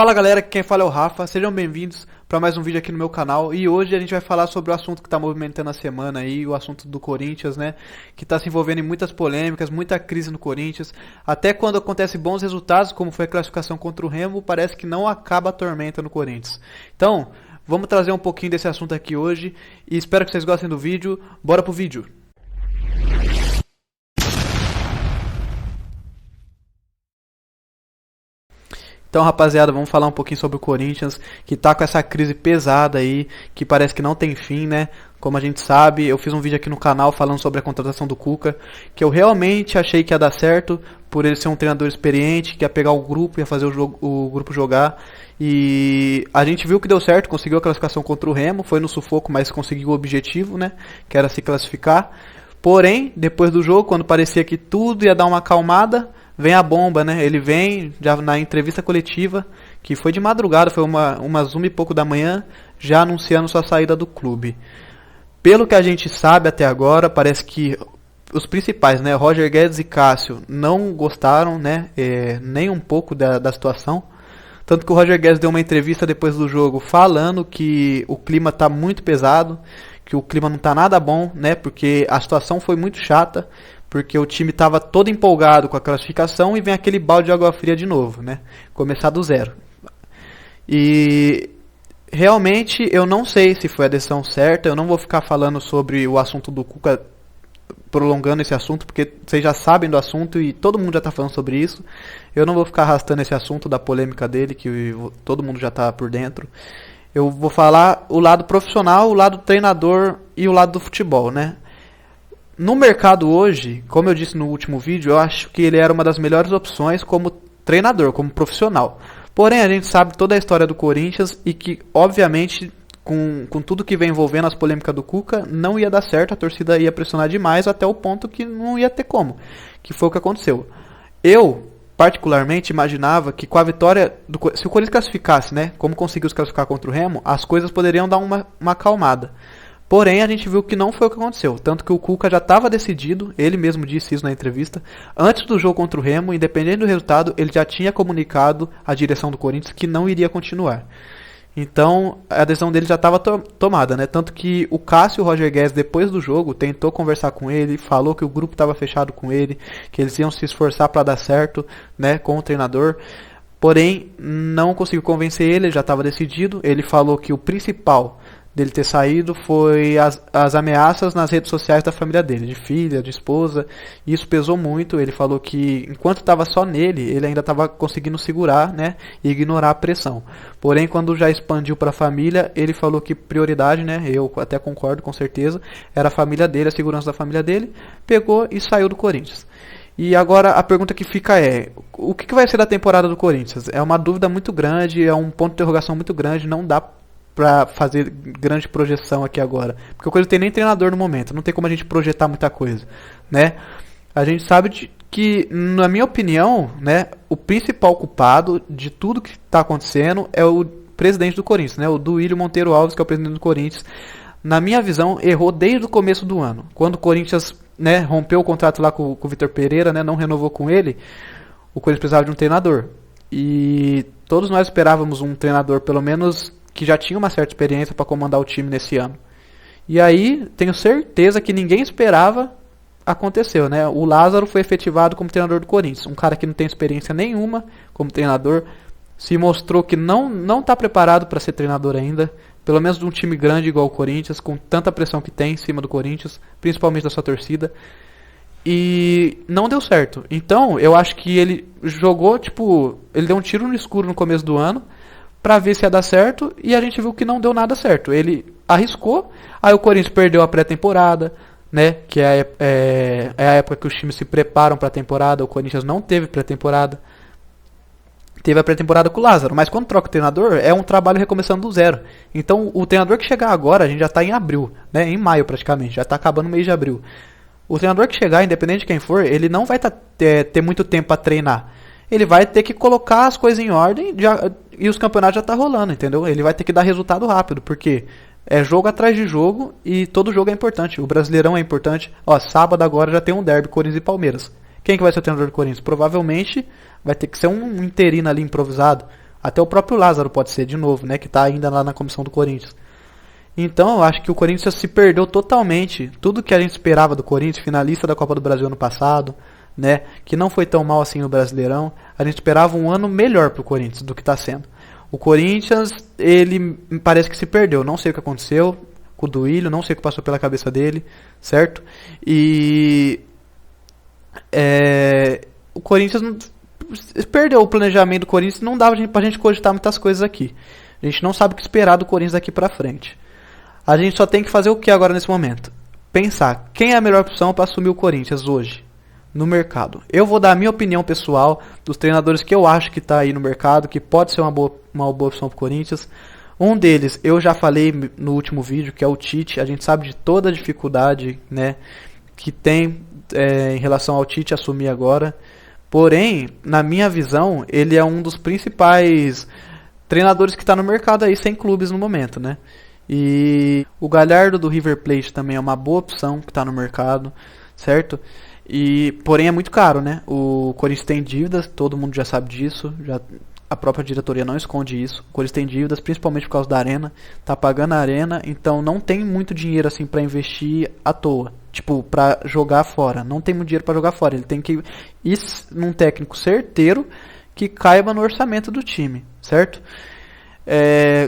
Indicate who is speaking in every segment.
Speaker 1: Fala galera, quem fala é o Rafa, sejam bem-vindos para mais um vídeo aqui no meu canal. E hoje a gente vai falar sobre o assunto que está movimentando a semana aí, o assunto do Corinthians, né? Que está se envolvendo em muitas polêmicas, muita crise no Corinthians. Até quando acontece bons resultados, como foi a classificação contra o Remo, parece que não acaba a tormenta no Corinthians. Então, vamos trazer um pouquinho desse assunto aqui hoje e espero que vocês gostem do vídeo. Bora pro vídeo! Então, rapaziada, vamos falar um pouquinho sobre o Corinthians, que tá com essa crise pesada aí, que parece que não tem fim, né? Como a gente sabe, eu fiz um vídeo aqui no canal falando sobre a contratação do Cuca, que eu realmente achei que ia dar certo, por ele ser um treinador experiente, que ia pegar o grupo, ia fazer o grupo jogar. E a gente viu que deu certo, conseguiu a classificação contra o Remo, foi no sufoco, mas conseguiu o objetivo, né? Que era se classificar. Porém, depois do jogo, quando parecia que tudo ia dar uma acalmada, vem a bomba, né? Ele vem já na entrevista coletiva, que foi de madrugada, foi umas 1 e pouco da manhã, já anunciando sua saída do clube. Pelo que a gente sabe até agora, parece que os principais, né, Roger Guedes e Cássio, não gostaram, né, nem um pouco da situação. Tanto que o Roger Guedes deu uma entrevista depois do jogo falando que o clima está muito pesado, que o clima não está nada bom, né, porque a situação foi muito chata, porque o time estava todo empolgado com a classificação e vem aquele balde de água fria de novo, né, começar do zero. E realmente eu não sei se foi a decisão certa, eu não vou ficar falando sobre o assunto do Cuca, prolongando esse assunto, porque vocês já sabem do assunto e todo mundo já está falando sobre isso. Eu não vou ficar arrastando esse assunto da polêmica dele, que todo mundo já está por dentro. Eu vou falar o lado profissional, o lado treinador e o lado do futebol, né? No mercado hoje, como eu disse no último vídeo, eu acho que ele era uma das melhores opções como treinador, como profissional. Porém, a gente sabe toda a história do Corinthians e que, obviamente, com tudo que vem envolvendo as polêmicas do Cuca, não ia dar certo, a torcida ia pressionar demais até o ponto que não ia ter como, que foi o que aconteceu. Eu, particularmente, imaginava que com a vitória, se o Corinthians classificasse, né, como conseguiu se classificar contra o Remo, as coisas poderiam dar uma acalmada. Porém, a gente viu que não foi o que aconteceu. Tanto que o Cuca já estava decidido, ele mesmo disse isso na entrevista, antes do jogo contra o Remo, independente do resultado, ele já tinha comunicado à direção do Corinthians que não iria continuar. Então, a decisão dele já estava tomada, né? Tanto que o Cássio e o Roger Guedes, depois do jogo, tentou conversar com ele, falou que o grupo estava fechado com ele, que eles iam se esforçar para dar certo, né, com o treinador. Porém, não conseguiu convencer ele, já estava decidido. Ele falou que o principal dele ter saído foi as ameaças nas redes sociais da família dele, de filha, de esposa, e isso pesou muito. Ele falou que enquanto estava só nele, ele ainda estava conseguindo segurar, né, e ignorar a pressão. Porém, quando já expandiu para a família, ele falou que prioridade, né, eu até concordo com certeza, era a família dele, a segurança da família dele, pegou e saiu do Corinthians. E agora a pergunta que fica é, o que vai ser da temporada do Corinthians? É uma dúvida muito grande, é um ponto de interrogação muito grande, não dá pra fazer grande projeção aqui agora, porque o Corinthians não tem nem treinador no momento, não tem como a gente projetar muita coisa, né? A gente sabe que, na minha opinião, né, o principal culpado de tudo que está acontecendo é o presidente do Corinthians, né, o Duílio Monteiro Alves, que é o presidente do Corinthians. Na minha visão, errou desde o começo do ano, quando o Corinthians, né, rompeu o contrato lá com o Vitor Pereira, né, não renovou com ele, o Corinthians precisava de um treinador, e todos nós esperávamos um treinador, pelo menos que já tinha uma certa experiência para comandar o time nesse ano. E aí, tenho certeza que ninguém esperava, aconteceu, né? O Lázaro foi efetivado como treinador do Corinthians. Um cara que não tem experiência nenhuma como treinador, se mostrou que não está preparado para ser treinador ainda, pelo menos de um time grande igual o Corinthians, com tanta pressão que tem em cima do Corinthians, principalmente da sua torcida. E não deu certo. Então, eu acho que ele jogou, ele deu um tiro no escuro no começo do ano, pra ver se ia dar certo, e a gente viu que não deu nada certo. Ele arriscou, aí o Corinthians perdeu a pré-temporada, né, que é a época que os times se preparam para a temporada. O Corinthians não teve pré-temporada, teve a pré-temporada com o Lázaro, mas quando troca o treinador, é um trabalho recomeçando do zero. Então, o treinador que chegar agora, a gente já está em abril, né, em maio praticamente, já está acabando o mês de abril. O treinador que chegar, independente de quem for, ele não vai ter muito tempo para treinar. Ele vai ter que colocar as coisas em ordem e os campeonatos já tá rolando, entendeu? Ele vai ter que dar resultado rápido, porque é jogo atrás de jogo e todo jogo é importante. O Brasileirão é importante. Ó, sábado agora já tem um derby, Corinthians e Palmeiras. Quem que vai ser o treinador do Corinthians? Provavelmente vai ter que ser um interino ali improvisado. Até o próprio Lázaro pode ser, de novo, né? Que tá ainda lá na comissão do Corinthians. Então, eu acho que o Corinthians se perdeu totalmente. Tudo que a gente esperava do Corinthians, finalista da Copa do Brasil ano passado, né? Que não foi tão mal assim no Brasileirão. A gente esperava um ano melhor pro Corinthians do que tá sendo. O Corinthians, ele parece que se perdeu. Não sei o que aconteceu com o Duílio, não sei o que passou pela cabeça dele, certo? E o Corinthians perdeu o planejamento do Corinthians, não dava pra gente cogitar muitas coisas aqui. A gente não sabe o que esperar do Corinthians daqui pra frente. A gente só tem que fazer o que agora nesse momento? Pensar quem é a melhor opção para assumir o Corinthians hoje no mercado. Eu vou dar a minha opinião pessoal dos treinadores que eu acho que tá aí no mercado, que pode ser uma boa opção pro Corinthians. Um deles, eu já falei no último vídeo, que é o Tite. A gente sabe de toda a dificuldade, né, que tem em relação ao Tite assumir agora. Porém, na minha visão, ele é um dos principais treinadores que está no mercado aí, sem clubes no momento, né? E o Galhardo do River Plate também é uma boa opção que está no mercado, certo? Porém é muito caro, né? O Corinthians tem dívidas, todo mundo já sabe disso, a própria diretoria não esconde isso. O Corinthians tem dívidas, principalmente por causa da arena, tá pagando a arena, então não tem muito dinheiro assim para investir à toa, tipo, para jogar fora. Não tem muito dinheiro para jogar fora, ele tem que ir num técnico certeiro que caiba no orçamento do time, certo?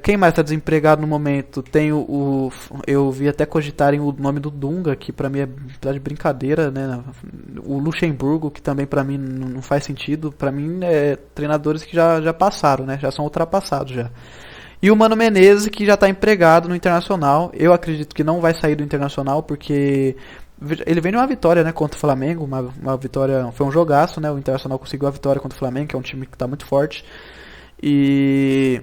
Speaker 1: Quem mais está desempregado no momento? Tem eu vi até cogitarem o nome do Dunga, que pra mim é de brincadeira, né? O Luxemburgo, que também pra mim não faz sentido. Pra mim treinadores que já passaram, né? Já são ultrapassados já. E o Mano Menezes, que já está empregado no Internacional. Eu acredito que não vai sair do Internacional, porque ele vem de uma vitória, né, contra o Flamengo. Uma vitória, foi um jogaço, né? O Internacional conseguiu a vitória contra o Flamengo, que é um time que está muito forte. E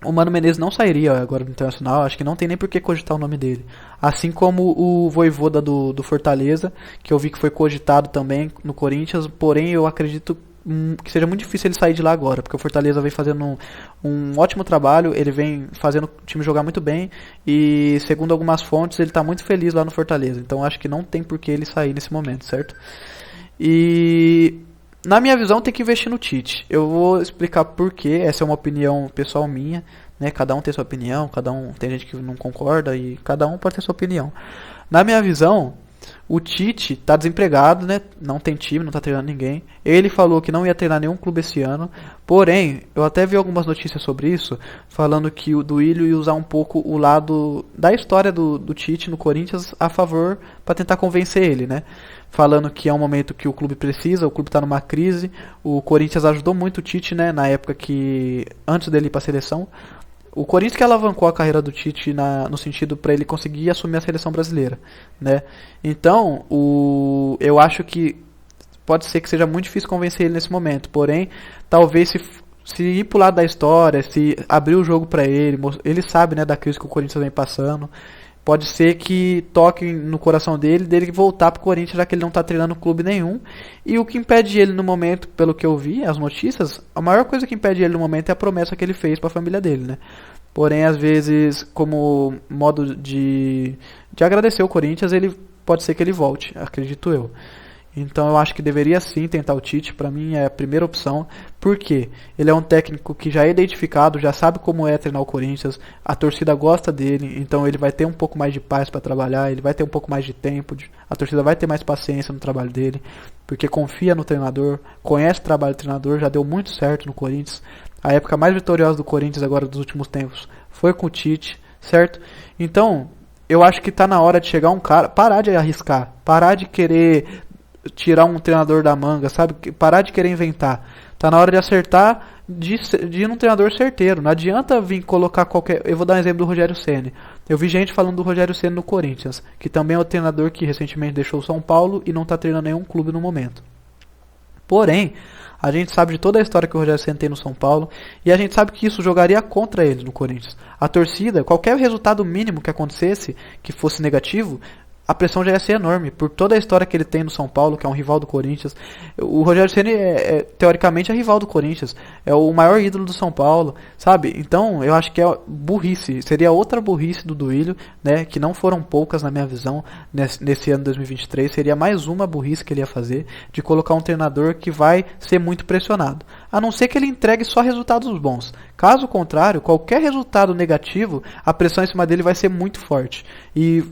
Speaker 1: o Mano Menezes não sairia agora do Internacional, acho que não tem nem por que cogitar o nome dele. Assim como o Vojvoda do Fortaleza, que eu vi que foi cogitado também no Corinthians, porém eu acredito que seja muito difícil ele sair de lá agora, porque o Fortaleza vem fazendo um ótimo trabalho, ele vem fazendo o time jogar muito bem, e segundo algumas fontes ele está muito feliz lá no Fortaleza, então acho que não tem por que ele sair nesse momento, certo? E na minha visão tem que investir no Tite. Eu vou explicar por quê. Essa é uma opinião pessoal minha, né? Cada um tem sua opinião, cada um tem gente que não concorda e cada um pode ter sua opinião. Na minha visão, o Tite tá desempregado, né? Não tem time, não tá treinando ninguém. Ele falou que não ia treinar nenhum clube esse ano. Porém, eu até vi algumas notícias sobre isso, falando que o Duílio ia usar um pouco o lado da história do Tite no Corinthians a favor, para tentar convencer ele, né? Falando que é um momento que o clube precisa, o clube está numa crise. O Corinthians ajudou muito o Tite, né, na época que, antes dele ir para a seleção. O Corinthians que alavancou a carreira do Tite no sentido para ele conseguir assumir a seleção brasileira, né? Então, eu acho que pode ser que seja muito difícil convencer ele nesse momento. Porém, talvez se ir pro lado da história, se abrir o jogo para ele sabe, né, da crise que o Corinthians vem passando. Pode ser que toque no coração dele voltar pro Corinthians, já que ele não tá treinando clube nenhum. E o que impede ele no momento, pelo que eu vi, as notícias, a maior coisa que impede ele no momento é a promessa que ele fez para a família dele, né? Porém, às vezes, como modo de agradecer o Corinthians, pode ser que ele volte, acredito eu. Então eu acho que deveria sim tentar o Tite, para mim é a primeira opção, porque ele é um técnico que já é identificado, já sabe como é treinar o Corinthians, a torcida gosta dele, então ele vai ter um pouco mais de paz para trabalhar, ele vai ter um pouco mais de tempo, a torcida vai ter mais paciência no trabalho dele, porque confia no treinador, conhece o trabalho do treinador, já deu muito certo no Corinthians. A época mais vitoriosa do Corinthians agora dos últimos tempos foi com o Tite, certo? Então, eu acho que tá na hora de chegar um cara, parar de arriscar, parar de querer tirar um treinador da manga, sabe? Parar de querer inventar. Tá na hora de acertar, de ir num treinador certeiro. Não adianta vir colocar qualquer... Eu vou dar um exemplo do Rogério Ceni. Eu vi gente falando do Rogério Ceni no Corinthians, que também é o treinador que recentemente deixou o São Paulo e não tá treinando nenhum clube no momento. Porém, a gente sabe de toda a história que o Rogério Ceni tem no São Paulo, e a gente sabe que isso jogaria contra ele no Corinthians. A torcida, qualquer resultado mínimo que acontecesse, que fosse negativo, a pressão já ia ser enorme, por toda a história que ele tem no São Paulo, que é um rival do Corinthians. O Rogério Ceni teoricamente é rival do Corinthians, é o maior ídolo do São Paulo, sabe? Então eu acho que é burrice, seria outra burrice do Duílio, né, que não foram poucas na minha visão nesse ano 2023, seria mais uma burrice que ele ia fazer, de colocar um treinador que vai ser muito pressionado, a não ser que ele entregue só resultados bons. Caso contrário, qualquer resultado negativo, a pressão em cima dele vai ser muito forte. E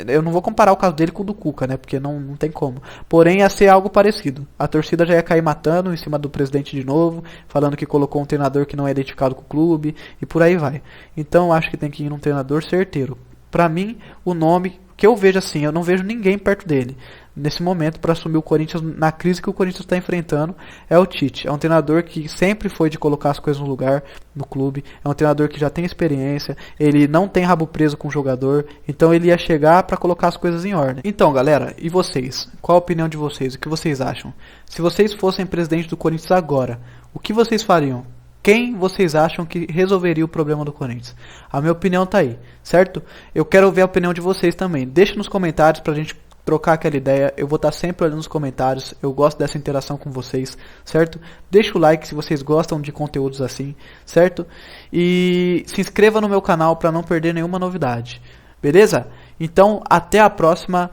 Speaker 1: eu não vou comparar o caso dele com o do Cuca, né? Porque não tem como. Porém, ia ser algo parecido. A torcida já ia cair matando em cima do presidente de novo, falando que colocou um treinador que não é identificado com o clube, e por aí vai. Então, eu acho que tem que ir num treinador certeiro. Pra mim, o nome que eu vejo assim, eu não vejo ninguém perto dele nesse momento para assumir o Corinthians na crise que o Corinthians está enfrentando, é o Tite. É um treinador que sempre foi de colocar as coisas no lugar no clube, é um treinador que já tem experiência, ele não tem rabo preso com o jogador, então ele ia chegar para colocar as coisas em ordem. Então, galera, e vocês? Qual a opinião de vocês? O que vocês acham? Se vocês fossem presidente do Corinthians agora, o que vocês fariam? Quem vocês acham que resolveria o problema do Corinthians? A minha opinião tá aí, certo? Eu quero ver a opinião de vocês também. Deixe nos comentários pra gente trocar aquela ideia. Eu vou estar sempre olhando nos comentários. Eu gosto dessa interação com vocês, certo? Deixa o like se vocês gostam de conteúdos assim, certo? E se inscreva no meu canal para não perder nenhuma novidade. Beleza? Então, até a próxima.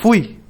Speaker 1: Fui!